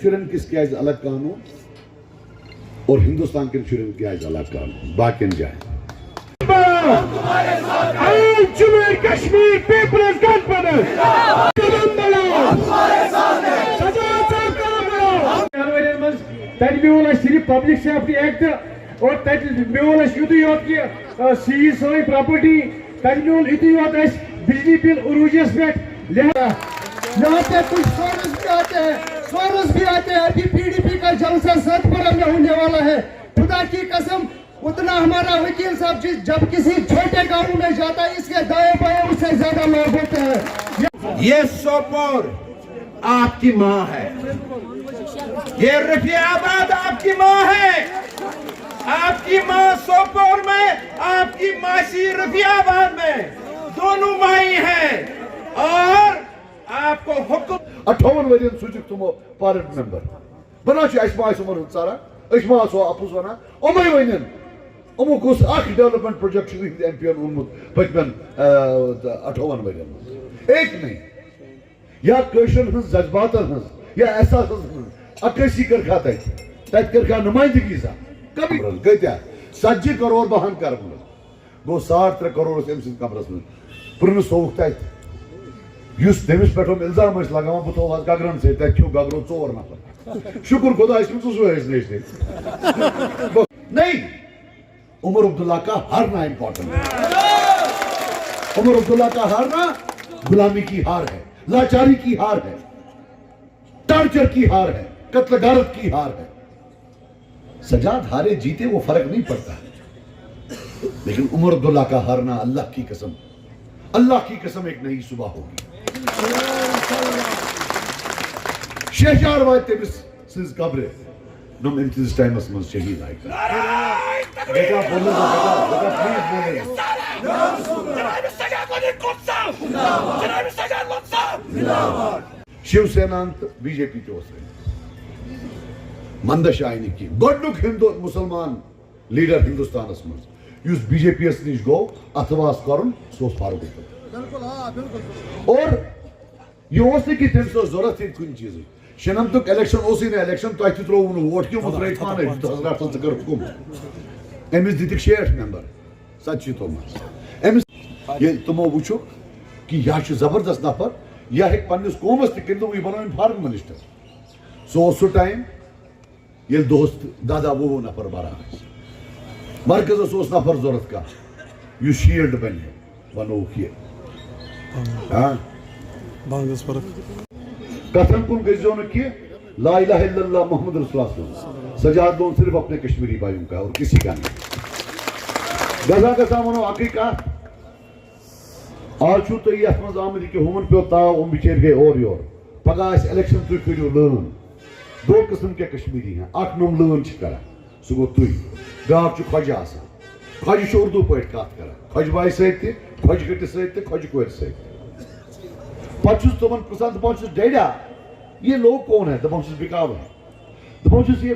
شرن کس کیا الگ قانون اور ہندوستان کے شرن کیا الگ قانون باقی جائیں Jammu and Kashmir people's conference تب میون صرف پبلک سیفٹی ایکٹ اور تب میون یوتھے یوت کہ سیز سن پراپرٹی تب میون یوتھے یوت بجلی بل عروجس پہ یہاں پہ کچھ سورس بھی آتے ہیں ابھی PDP کا جلسہ 7 میں ہونے والا ہے. خدا کی قسم اتنا ہمارا وکیل صاحب جب کسی چھوٹے گاؤں میں جاتا ہے اس کے دائیں بائیں اس سے زیادہ لوگ ہوتے ہیں. یہ سوپور آپ کی ماں ہے, یہ رفیع آباد آپ کی ماں ہے, آپ کی ماں سوپور میں, آپ کی ماسی رفیع آباد میں, دونوں مائی ہیں اور آپ کو حکم 58 ورین سوچک تمو پارلیمنٹ ممبر بنا چھ اس ماس عمر سارا اس ماس سو اپوز ونا امے ونن امو کوس اخ ڈیولپمنٹ پروجیکٹ چھ ایم پی ان اونمت پکمن 58 ورین ایک نہیں یا کوشن ہن جذبات ہن یا احساس ہن اکسی کر کھاتا ہے تت کر کا نمائندگی سا کبھی گتیا 70 کروڑ بہن کر گو 3.5 کروڑ اس امس کمرس میں پرن سوخت یس تمس پہ الزام لگا بہ تھو گگرن سے تک کھو گگرو 4 نفر شکر خدا نہیں عمر عبداللہ کا ہارنا امپورٹنٹ ہے. عمر عبداللہ کا ہارنا غلامی کی ہار ہے, لاچاری کی ہار ہے, ٹارچر کی ہار ہے, قتل غارت کی ہار ہے. سجاد ہارے جیتے وہ فرق نہیں پڑتا لیکن عمر عبداللہ کا ہارنا اللہ کی قسم ایک نئی صبح ہوگی. شہجار وائد تمس سز قبر نم انتظ ٹائمس من شہید آئی کر بیٹا بولنے دو بیٹا please Shiv Sena B J P تس مندش آئی کی گۄڈنیُک ہندو مسلمان لیڈر ہندوستانس مز یس بی جے پی یس نش گو اتواس کرن سہ فاروق عبداللہ اور یہ کہ تمس ضرورت کن چیز شنمتک الیکشن الیکشن تہ ترو ووٹ کیوں ترائیت پانے حضرات ثر حکم امس دتک 60 ممبر 70 امس یہ تمو وچو کہ یہ زبردست نفر یہ ہیک پنس قومس تہ کر یہ بنو فارن منسٹر سہ ٹائم یل دوست دادا وہ نفر بران مرکزس نفر ضرورت کا یہ شیلڈ بنے بنوک یہ کتن کن گزو نا کہ لا الہ الا اللہ محمد رسول اللہ صلی اللہ علیہ وسلم سجاد لون صرف اپنے کشمیری بھائیوں کا اور کسی کا نہیں. گزا گزا ونو حقیقت آج چھو تو یہ مز آمد کہ ہمن پیو تاو ام بچیر گئے اور یور پگہ اس الیکشن تھی کریو لون دو قسم کے کشمیری ہیں اک نم لون چھ کرا سہ گو تھی گاو چھ کھوجہ آسان کھوجہ چھ اردو پٲٹھۍ کتھ کران کھوجہ بائی ست تہ کھوجہ گٹس ست تہ کھوجہ کور ست پتہ چھس تمن پرژھان دپان چھس ڈیڈا یہ لوگ کون ہیں دپان چھس بکاو ہے دپان چھس یہ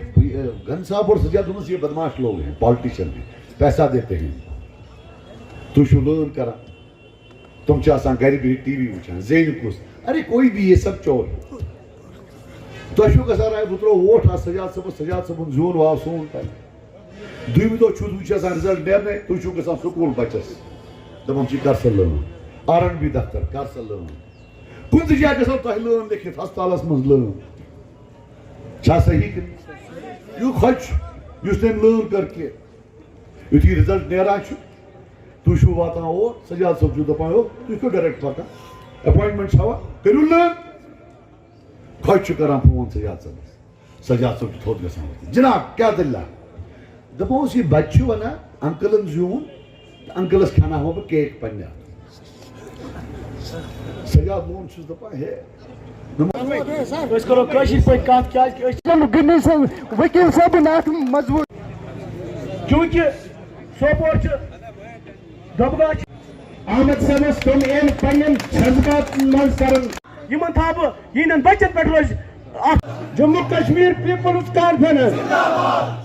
گن صاحب اور سجاد دونوں یہ بدماش لوگ ہیں پالیٹیشین ہیں پیسہ دیتے ہیں تو چھو لون کران تم چھ آسان گھر بہت ٹی وی وچھان زین کس ارے کوئی بھی یہ سب چور تہ چھو گژھان راے بہ ترو ووٹ سجاد صبن زیون واو سون تہ دویمہ دۄہ چھُ وچھ آسان رِزلٹ نیرنے تُہۍ چھُو گژھان سکوٗل بچس دپان چھ کر سا لون RNB دفتر کر سا لون کن تہ جایہِ گژھو تۄہہِ لون لیکھِتھ ہسپتالس منٛز لون چھا صحیح کِنہٕ یہِ کھۄچ یُس تٔمۍ لون کٔر کہِ یُتھُے رِزلٹ نیران چھُ تُہۍ چھُو واتان اور سجاد صٲب چھُو دپان ہو تُہۍ کیوں ڈایریکٹ پکان اپوائنٹمنٹ چھوا کٔرِو لون کھۄچ چھُ کران فون سجاد صٲبس سجاد صٲب چھُ تھوٚد گژھان جناب کیٛاہ دٔلیٖلہ دپان یہ بچہ ونان انکلن زیون انکلس کھناو بہ کیک پنہ سجاد لون چھس دپان ہے کرو کشیر پہ کت کیا وکیل صاحب مضبوط چونکہ سوپور دبگاہ احمد صاحبس تم این پن جذبات من کرن یمن تھا بہ یہ بچن پہ روز جموں کشمیر پیپلز کانفرنس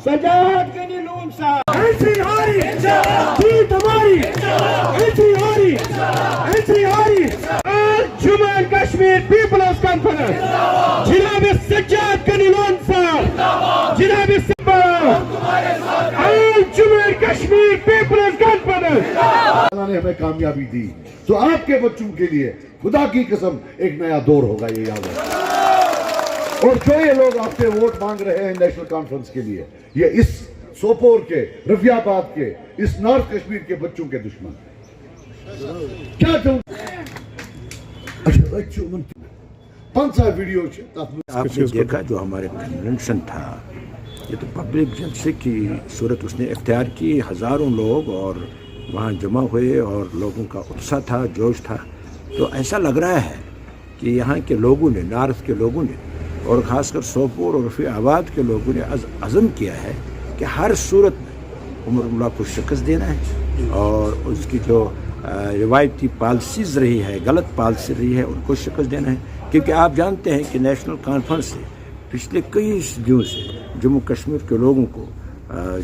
سجاد غنی لون صاحب انٹری ہاری جیت ہماری انٹری ہاری انٹری ہاری Jammu and Kashmir people's conference جناب سجاد غنی اللہ نے हमें कामयाबी दी, तो आपके बच्चों के लिए खुदा की कसम एक नया दौर होगा, ये याद रखना। और जो ये लोग आपसे वोट मांग रहे हैं नेशनल कॉन्फ्रेंस के लिए, ये इस सोपोर के, रफियाबाद के, इस नॉर्थ कश्मीर के बच्चों के दुश्मन क्या चाहूँ। अच्छा 5 वीडियो आपने देखा जो हमारे कन्वेंशन था, ये तो पब्लिक जलसे की सूरत उसने इख्तियार की, हज़ारों लोग और वहाँ जमा हुए और लोगों का उत्साह था, जोश था। तो ऐसा लग रहा है कि यहाँ के लोगों ने, नॉर्थ के लोगों ने और ख़ासकर सोपोर और रफ़ीआबाद के लोगों ने अज़म किया है कि हर सूरत में उमर अब्दुल्ला को शिकस्त देना है और उसकी जो रिवायती पॉलिसीज़ रही है, गलत पॉलिसी रही है, उनको शिकस्त देना है। क्योंकि आप जानते हैं कि नेशनल कॉन्फ्रेंस से पिछले कई सदियों से जम्मू कश्मीर के लोगों को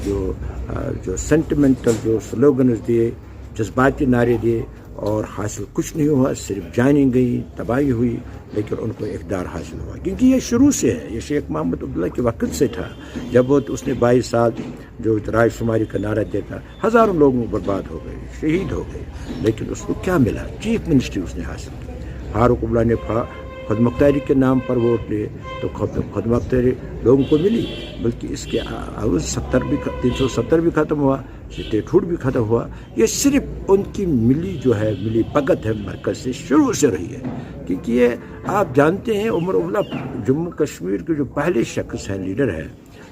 जो सेंटिमेंटल जो स्लोगन्स दिए, जज्बाती नारे दिए और हासिल कुछ नहीं हुआ, सिर्फ जानी गई, तबाही हुई, लेकिन उनको इक़्तिदार हासिल हुआ। क्योंकि ये शुरू से है, ये शेख मोहम्मद अब्दुल्ला के वक्त से था, जब वो उसने 22 साल जो राय शुमारी का नारा देता, हज़ारों लोग बर्बाद हो गए, शहीद हो गए, लेकिन उसको क्या मिला? चीफ मिनिस्ट्री उसने हासिल की। फारूक अब्दुल्ला ने खुद मुख्तारी के नाम पर वोट लिए तो खुद मुख्तारी लोगों को मिली, बल्कि इसके 370 भी ख़त्म हुआ, स्टेटहुड भी ख़त्म हुआ। ये सिर्फ उनकी मिली भगत है, मरकज़ से शुरू से रही है। क्योंकि ये आप जानते हैं उमर अब्दुल्ला जम्मू कश्मीर के जो पहले शख्स हैं, लीडर है,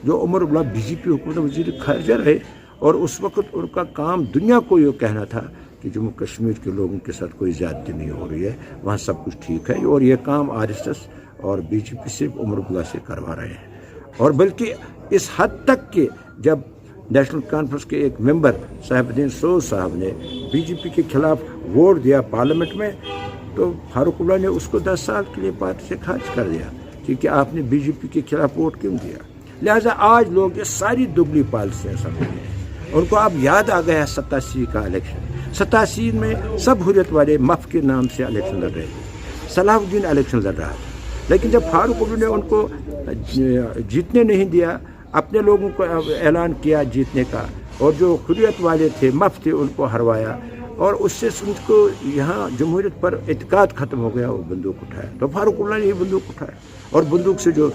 जो उमर अब्दुल्ला बीजेपी हुकूमत वज़ीर ख़ारजा रहे, और उस वक्त उनका काम दुनिया को ये कहना था कि जम्मू कश्मीर के लोगों के साथ कोई ज़्यादती नहीं हो रही है, वहाँ सब कुछ ठीक है, और ये काम RSS और बीजेपी सिर्फ उमर अब्दुल्ला से करवा रहे हैं। और बल्कि इस हद तक कि जब नेशनल कॉन्फ्रेंस के एक मेंबर साहिबुद्दीन सोज साहब ने बीजेपी के खिलाफ वोट दिया पार्लियामेंट में, तो फारूक अब्दुल्ला ने उसको 10 साल के लिए पार्टी से खारिज कर दिया, क्योंकि आपने बीजेपी के खिलाफ वोट क्यों दिया। लिहाजा आज लोग ये सारी दुबली पॉलिसियाँ समझ गए हैं, उनको अब याद आ गया 87 का इलेक्शन। 87 में सब हुर्रियत वाले मफ के नाम से इलेक्शन लड़ रहे थे, सलाहुद्दीन इलेक्शन लड़ रहा था, लेकिन जब फारूक अब्दुल्ला ने उनको जीतने नहीं दिया, अपने लोगों को ऐलान किया जीतने का, और जो हुर्रियत वाले थे, मफ थे, उनको हरवाया, और उससे उनको यहाँ जमहूरियत पर इत्मीनान ख़त्म हो गया। वो बंदूक उठाया, तो फारूक अब्दुल्ला ने ये बंदूक उठाया, और बंदूक से जो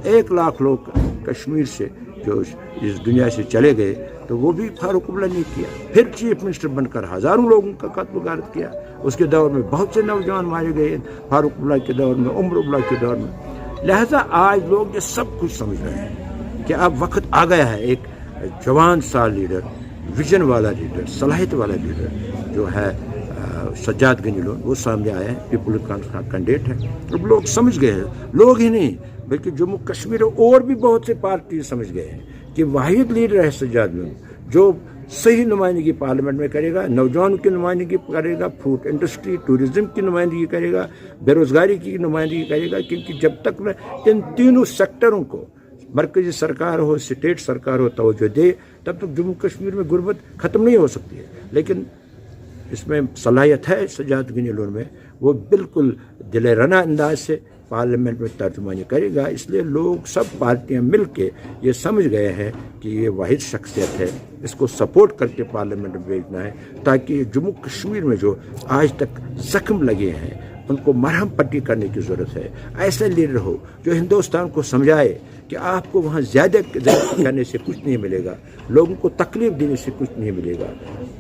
1 लाख लोग कश्मीर से जो इस दुनिया से चले गए, तो वो भी फारूक अब्दुल्ला ने किया। फिर चीफ मिनिस्टर बनकर हज़ारों लोगों का कत्ल गारत किया। उसके दौर में बहुत से नौजवान मारे गए, फारूक अब्दुल्ला के दौर में, उमर अब्दुल्ला के दौर में। लिहाजा आज लोग ये सब कुछ समझ रहे हैं कि अब वक्त आ गया है एक जवान सा लीडर, विजन वाला लीडर, सलाहियत वाला लीडर जो है सज्जाद गनी लोन, वो सामने आया है, पीपल का कैंडिडेट है। अब लोग समझ गए हैं, लोग ही नहीं बल्कि जम्मू कश्मीर और भी बहुत से पार्टी समझ गए हैं कि वाहिद लीडर है सज्जाद गनी, जो सही नुमाइंदगी पार्लियामेंट में करेगा, नौजवानों की नुमाइंदगी करेगा, फूड इंडस्ट्री, टूरिज्म की नुमाइंदगी करेगा, बेरोज़गारी की नुमाइंदगी करेगा। क्योंकि जब तक मैं इन तीनों सेक्टरों को मरकज़ी सरकार हो, स्टेट सरकार हो, तवज्जो दे, तब तक जम्मू कश्मीर में गुर्बत ख़त्म नहीं हो सकती है। लेकिन इसमें सलाहियत है सज्जाद गनी लोन में, वो बिल्कुल दिलरना अंदाज से पार्लियामेंट में तर्जुमानी करेगा। इसलिए लोग, सब पार्टियां मिल के ये समझ गए हैं कि ये वाहिद शख्सियत है, इसको सपोर्ट करके पार्लियामेंट में भेजना है, ताकि जम्मू कश्मीर में जो आज तक जख्म लगे हैं उनको मरहम पट्टी करने की ज़रूरत है। ऐसा लीडर हो जो हिंदुस्तान को समझाए कि आपको वहाँ ज़्यादा करने से कुछ नहीं मिलेगा, लोगों को तकलीफ देने से कुछ नहीं मिलेगा।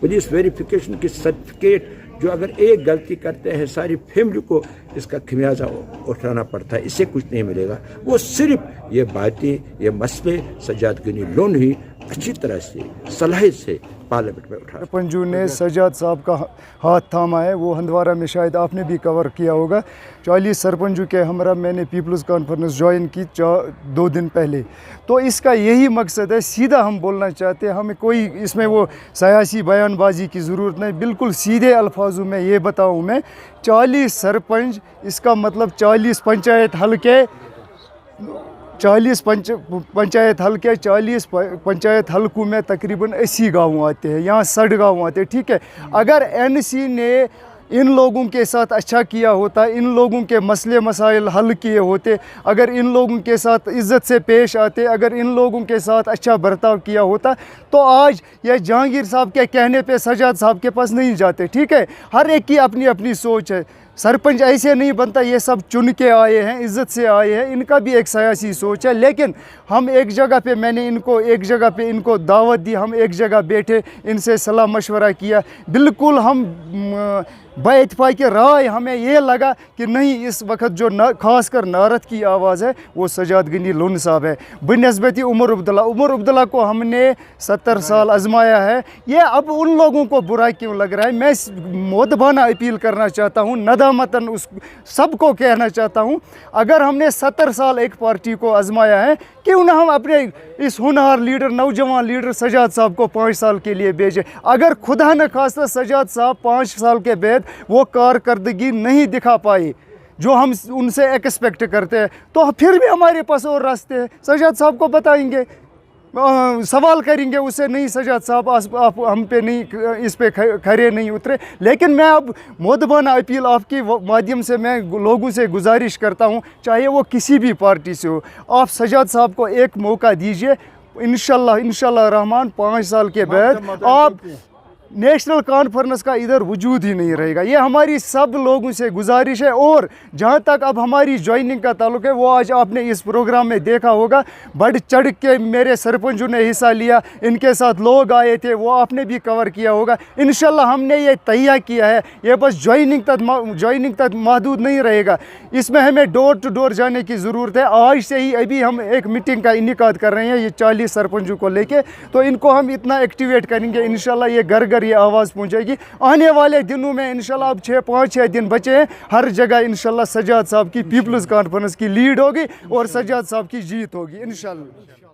पुलिस वेरिफिकेशन की सर्टिफिकेट जो अगर एक गलती करते हैं सारी फैमिली को इसका खमियाजा उठाना पड़ता है, इससे कुछ नहीं मिलेगा। वो सिर्फ ये बातें, ये मसले सज्जाद गनी लोन ही अच्छी तरह से सलाहियत से पार्लियामेंट में उठा। सरपंचों ने सज्जाद साहब का हाथ थामा है, वो हंदवारा में शायद आपने भी कवर किया होगा। 40 सरपंचों के हमरा मैंने पीपल्स कॉन्फ्रेंस ज्वाइन की 2 दिन पहले। तो इसका यही मकसद है, सीधा हम बोलना चाहते हैं, हमें कोई इसमें वो सियासी बयानबाजी की ज़रूरत नहीं, बिल्कुल सीधे अल्फाजों में ये बताऊँ मैं, 40 सरपंच, इसका मतलब 40 पंचायत हलके, 40 पंचायत हल्के, 40 पंचायत हलकों में तकरीबन 80 गाँव आते हैं, यहाँ 60 गाँव आते हैं। ठीक है, अगर NC ने इन लोगों के साथ अच्छा किया होता, इन लोगों के मसले मसाइल हल किए होते, अगर इन लोगों के साथ इज़्ज़त से पेश आते, अगर इन लोगों के साथ अच्छा बर्ताव किया होता, तो आज ये जहांगीर साहब के कहने पे सजाद साहब के पास नहीं जाते। ठीक है, हर एक की अपनी अपनी सोच है। सरपंच ऐसे नहीं बनता, ये सब चुन के आए हैं, इज़्ज़त से आए हैं, इनका भी एक सियासी सोच है। लेकिन हम एक जगह पे, मैंने इनको एक जगह पे इनको दावत दी, हम एक जगह बैठे, इनसे सलाह मशवरा किया, बिल्कुल हम बाइत्तेफाक राय हमें ये लगा कि नहीं, इस वक्त जो खासकर नारद की आवाज़ है वो सजाद गनी लोन साहब है बनस्बती उमर अब्दुल्ला को हमने 70 साल आजमाया है। ये अब उन लोगों को बुरा क्यों लग रहा है? मैं मोदबाना अपील करना चाहता हूँ, नदामतन उस सबको कहना चाहता हूँ, अगर हमने 70 साल एक पार्टी को आजमाया है, क्यों ना हम अपने इस होनहार लीडर, नौजवान लीडर सजाद साहब को 5 साल के लिए भेजें। अगर खुदा न खास्ता सजाद साहब 5 साल के बाद वो कारकर्दगी नहीं दिखा पाए जो हम उनसे एक्सपेक्ट करते हैं, तो फिर भी हमारे पास और रास्ते हैं। सजाद साहब को बताएंगे, सवाल करेंगे उससे, नहीं सजाद साहब आप हम पे नहीं, इस पे खरे नहीं उतरे। लेकिन मैं अब मोदबाना अपील आपके माध्यम से मैं लोगों से गुजारिश करता हूँ, चाहे वो किसी भी पार्टी से हो, आप सजाद साहब को एक मौका दीजिए। इंशाल्लाह रहमान 5 साल के बाद आप नेशनल कॉन्फ्रेंस का इधर वजूद ही नहीं रहेगा। ये हमारी सब लोगों से गुजारिश है। और जहाँ तक अब हमारी ज्वाइनिंग का ताल्लुक है, वो आज आपने इस प्रोग्राम में देखा होगा, बढ़ चढ़ के मेरे सरपंचों ने हिस्सा लिया, इनके साथ लोग आए थे, वो आपने भी कवर किया होगा। इंशाल्लाह हमने ये तैयार किया है, ये बस ज्वाइनिंग तक महदूद नहीं रहेगा, इसमें हमें डोर टू डोर जाने की ज़रूरत है। आज से ही अभी हम एक मीटिंग का इनेकाद कर रहे हैं ये 40 सरपंचों को लेके, तो इनको हम इतना एक्टिवेट करेंगे, इंशाल्लाह ये घर घर ये आवाज़ पहुंचेगी। आने वाले दिनों में इंशाल्लाह अब 5-6 दिन बचे हैं, हर जगह इंशाल्लाह सजाद साहब की पीपल्स कॉन्फ्रेंस की लीड होगी और सजाद साहब की जीत होगी इंशाल्लाह।